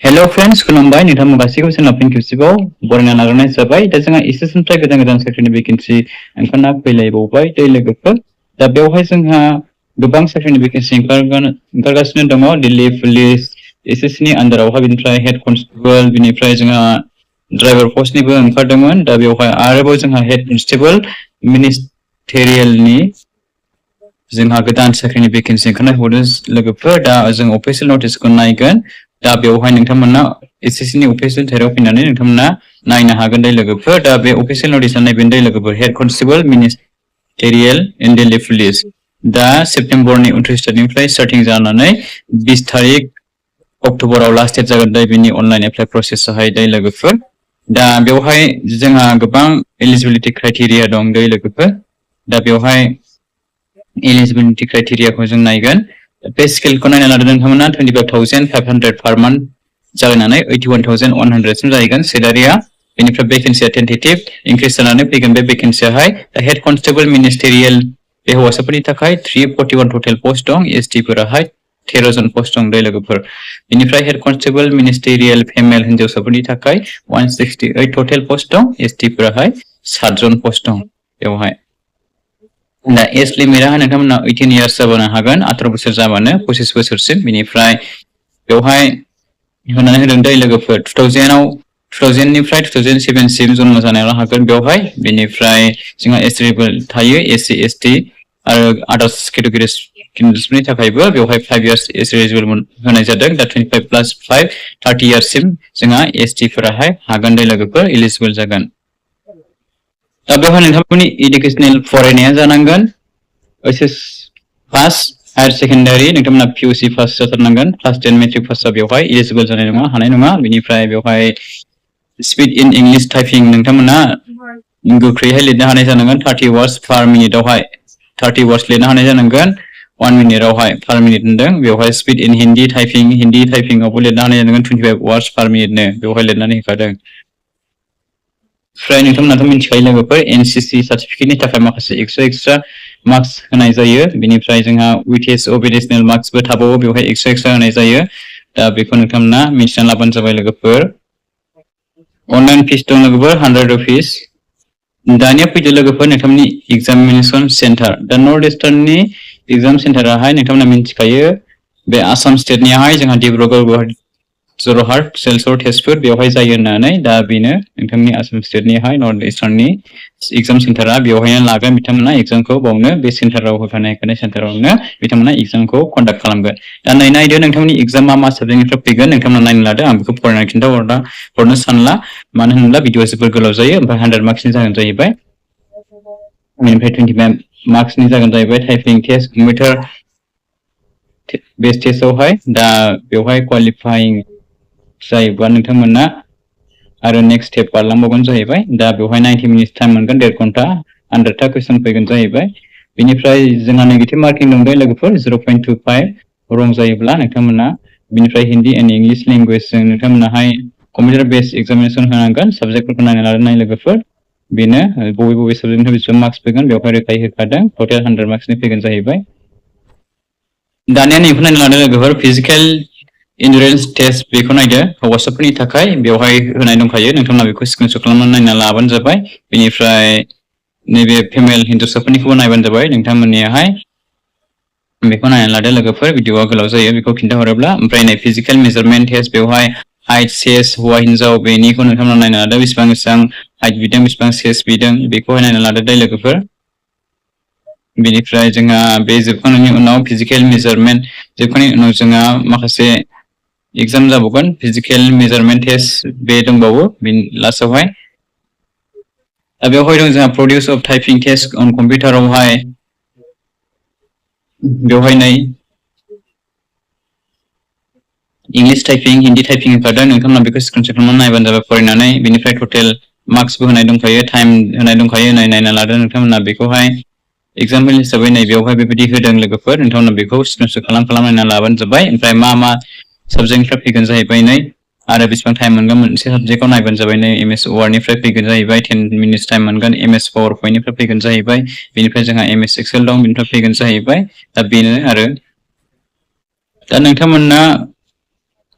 Hello friends, खुलुमबाय नोंथांमोन गासैखौबो जोंना फिन खेबसेबाव बरायना लाग्रोनाय जाबाय दा जोंहा एसेसनिफ्राय गोदान गोदान साख्रिनि भेकेन्सि ओंखारना फैलायबावबाय दै लोगोफोर दा बेवहाय जोंहा गोबां साख्रिनि भेकेन्सि ओंखारगासिनो दङ दिल्ली पुलिस एसएससिनि आन्दारावहाय बिनिफ्राय हेड कनस्टेबल बिनिफ्राय जोंहा ड्राइभार पस्टनिबो ओंखारदोंमोन दा बेवहाय आरोबाव जोंहा हेड कनस्टेबल मिनिस्टेरियेलनि जोंहा गोदान साख्रिनि भेकेन्सि ओंखारनाय हरदों लोगोफोर दा जों अफिसियेल नटिसखौ नायगोन दा बेवहाय नोंथांमोना एसएससिनि अफिसियेल साइटआव फैनानै नोंथांमोना नायनो हागोन दै लोगोफोर दा बे अफिसियेल नटिसआ नैबे दै लोगोफोर हेड कनस्टेबल मिनिस्टेरियेल इन दिल्ली पुलिस दा सेप्तेम्बरनि 29 तारिखनिफ्राय स्टार्टिं जानानै 20 तारिख अक्ट'बराव लास्ट डेट जागोन दै बिनि अनलाइन एप्लाइ प्रसेसआहाय दै लोगोफोर दा बेवहाय जोंहा गोबां एलिजिबिलिटि क्राइटेरिया दं दै लोगोफोर दा बेवहाय एलिजिबिलिटि क्राइटेरियाखौ जों नायगोन पे स्केलखौ नायना लादों नोंथांमोना 25,500 पार मान्थ जागायनानै 81,100 सिम जाहैगोन सेलारिया बेनिफ्राय भेकेन्सिया टेन्टेटिभ इंक्रिज जानानै फैगोन बे भेकेन्सियाहाय हेड कनस्टेबल मिनिस्टेरियेल बे हौवासाफोरनि थाखाय 341 टटेल पोस्ट दं एसटी फोराहाय 13 जन पोस्ट दं दै लोगोफोर बेनिफ्राय हेड कनस्टेबल मिनिस्टेरियेल फिमेल हिन्जावसाफोरनि थाखाय 168 टटेल पोस्ट दं एसटी फोराहाय 7 जन पोस्ट दं बेवहाय दा एज लिमिटआ नोंथांमोना 18 इयार्स जाबानो हागोन 18 बोसोर जाबानो 25 बोसोरसिम बेनिफ्राय बेवहाय होनानै होदों दै लोगोफोर 2000 निफ्राय 2007 सिम जन्म जानायाव हागोन बेवहाय बेनिफ्राय जोंहा एलिजिबल थायो एससी एसटी आरो आदार्स केटेगरिसनि थाखायबो बेवहाय 5 इयार्स एलिजिबल होनाय जादों दा 25+5 30 इयार्स सिम जोंहा एसटी फोराहाय हागोन दै लोगोफोर एलिजिबल जागोन दा बेवहाय नोंथांमोननि एडुकेशनेल फरायनाया जानांगोन ओइचएस पास हायर सेकेन्डारि नोंथांमोना पिइउसि पास जाथारनांगोन क्लास 10 मेट्रिक पासआ बेवहाय एलिजिबल जानाय नङा हानाय नङा बेनिफ्राय बेवहाय स्पिड इन इंलिश टाइपिं नोंथांमोना गोख्रैहाय लिरनो हानाय जानांगोन 30 वर्ड्स पर मिनिटआवहाय 30 वर्ड्स लिरनो हानाय जानांगोन 1 मिनिटआवहाय पर मिनिट होनदों बेवहाय स्पिड इन हिन्दी टाइपिंआवबो लिरनो हानाय जानांगोन 25 वर्ड्स पर मिनिटनो बेवहाय लिरनानै होखादों फ्राय नोंथांमोनाथ' मिथिखायो लोगोफोर एनसीसी सार्टिफिकेटनि थाखाय माखासे एक्सट्रा मार्क्स होनाय जायो बेनिफ्राय जोंहा विटेज अबिडेशनेल मार्क्सबो थाबावो बेवहाय एक्सट्रा होनाय जायो दा बेखौ नोंथांमोना मिथिना लाबानो जाबाय लोगोफोर अनलाइन फिस दं लोगोफोर 100 रुपिस दानिया फैदो लोगोफोर नोंथांमोननि एग्जामिनेशन सेन्टार दा नर्थ इस्टार्ननि एग्जाम सेन्टाराहाय नोंथांमोना मिथिखायो बे आसाम स्टेटनियाहाय जोंहा डिब्रुगड़ गुवाहाटी जरहाट सिलचर तेजपुर बेवहाय जायो होननानै दा बेनो नोंथांनि आसाम स्टेटनिहाय नर्थ इस्टार्ननि एग्जाम सेन्टारा बेवहायनो लागोन बिथांमोना एग्जामखौ बावनो बे सेन्टाराव होखानाय सेन्टारावनो बिथांमोना एग्जामखौ कन्डाक्ट खालामगोन दा नायदो नोंथांमोननि एग्जामा मा साबजेक्टनिफ्राय फैगोन नोंथांमोना नायनो लादो आं बेखौ फरायनानै हरनो सानला मानो होनोब्ला भिडिअआ जोबोर गोलाव जायो ओमफ्राय 100 मार्क्सनि जागोन जाहैबाय बेनिफ्राय 25 मार्क्सनि जागोन जाहैबाय टाइपिं टेस्ट कम्पिउटार बेस टेस्टआवहाय दा बेवहाय क्वालिफाइं जायोबा नोंथांमोना आरो नेक्स्ट स्टेप बारलांबावगोन जाहैबाय दा बेवहाय 90 मिनिट्स टाइम मोनगोन 1.5 घन्टा 100टा कुइसन फैगोन जाहैबाय बेनिफ्राय जोंहा नेगेटिभ मार्किं दं लोगोफोर 0.25 रं जायोब्ला नोंथांमोना बेनिफ्राय हिन्दी एन्ड इंलिश लेंगुवेजजों नोंथांमोनाहाय कम्पिउटार बेस्ड एग्जामिनेशन होनांगोन साबजेक्टफोरखौ नायना लानाय लोगोफोर बेनो बबे साबजेक्टनिफ्राय बेसेबां मार्क्स फैगोन बेवहाय रोखायै होखादों टटेल 100 मार्क्सनि फैगोन जाहैबाय दानिया नैखौ नायना लादो लोगोफोर फिजिकेल एन्डुरेन्स टेस्ट बेखौ नायदो हौवासाफोरनि थाखाय बेवहाय होनाय दंखायो नोंथांमोना बेखौ स्क्रिनशट खालामनानै नायना लाबानो जाबाय बेनिफ्राय नैबे फिमेल हिन्जावसाफोरनिखौबो नायबानो जाबाय नोंथांमोननियाहाय बेखौ नायना लादो लोगोफोर भिडिअआ गोलाव जायो बेखौ खिन्थाहरोब्ला ओमफ्राय नै फिजिकेल मेजारमेन्ट टेस्ट बेवहाय हाइट सेस हौवा हिन्जाव बेनिखौ नोंथांमोना नायना लादो बेसेबां हाइट बिदों बेसेबां सेस बिदों बेखौहाय नायना लादो दै लोगोफोर बेनिफ्राय जोंहा बे जोबखांनायनि उनाव फिजिकेल मेजारमेन्ट जोबखांनायनि उनाव जोंहा माखासे एग्जाम जाबावगोन फिजिकेल मेजारमेन्ट टेस्ट बे दंबावो बेनि लास्टआवहाय दा बेवहाय दं जोंहा प्रडिउस अफ टाइपिं टेस्ट अन कम्पिउटारावहाय बेवहाय नै इंलिश टाइपिं हिन्दी टाइपिं होखादों नोंथांमोना बेखौ स्क्रिनशट खालामनानै नायबानो जाबाय फरायनानै बेनिफ्राय टटेल मार्क्सबो होनाय दंखायो टाइम होनाय दंखायो नायना लादो नोंथांमोना बेखौहाय एग्जाम्पल हिसाबै नै बेवहाय बेबायदि होदों लोगोफोर नोंथांमोना बेखौ स्क्रिनशट खालामनायना लाबानो जाबाय ओमफ्राय मा साबजेक्टनिफ्राय फैगोन जाहैबाय नै आरो बेसेबां टाइम मोनगोन मोनसे साबजेक्टआव नायबानो जाबाय नै एमएस वार्डनिफ्राय फैगोन जाहैबाय 10 मिनिट्स टाइम मोनगोन एमएस पावार पइन्टनिफ्राय फैगोन जाहैबाय बेनिफ्राय जोंहा एमएस एक्सेल दं बेनिफ्राय फैगोन जाहैबाय दा बेनो आरो दा नोंथांमोना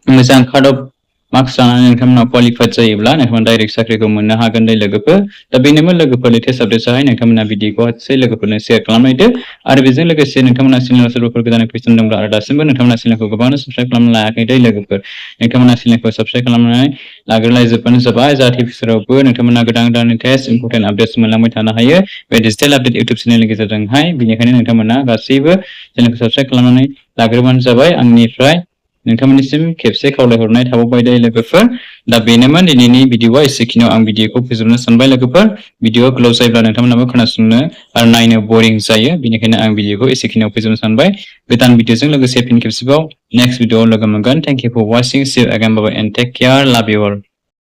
मोजां काट अफ मार्क्स लानानै नोंथांमोना क्वालिफाइड जायोब्ला नोंथांमोना डाइरेक्ट साख्रिखौ मोननो हागोन दे लोगोफोर दा बेनोमोन लोगोफोर लेटेस्ट आपडेट्सआहाय नोंथांमोना भिडिअखौ हाय लोगोफोरनो शेयार खालामनायदो आरो बेजों लोगोसे नोंथांमोना चेनेलाव सोरबाफोर गोदान फैसन दंब्ला आरो दासिमबो नोंथांमोना चेनेलखौ गोबांनो साबस्क्राइब खालामनो लायाखै दे लोगोफोर नोंथांमोना चेनेलखौ साबस्क्राइब खालामनानै लाग्रोलायजोबबानो जाबाय जाहाथे फिउचारावबो नोंथांमोना गोदान गोदान लेटेस्ट इम्पर्टेन्ट आपडेट्स मोनलांबाय थानो हायो बे डिजिटेल आपडेट इउटुब चेनेलनि गेजेरजोंहाय बेनिखायनो नोंथांमोना गासैबो चेनेलखौ साबस्क्राइब खालामनानै लाग्रोबानो जाबाय आंनिफ्राय नोंथांमोननिसिम खेबसे खावलायहरनाय थाबावबाय दे लोगोफोर दा बेनोमोन दिनैनि भिडिअआ एसेखिनियाव आं भिडिअखौ फोजोबनो सानबाय लोगोफोर भिडिअआ गोलाव जायोब्ला नोंथांमोनाबो खोनासंनो आरो नायनो बोरिं जायो बेनिखायनो आं भिडिअखौ एसेखिनियाव फोजोबनो सानबाय गोदान भिडिअजों लोगोसे फिन खेबसेबाव नेक्स्ट भिडिअआव लोगो मोनगोन thank you for watching see you again bye bye and take care love you all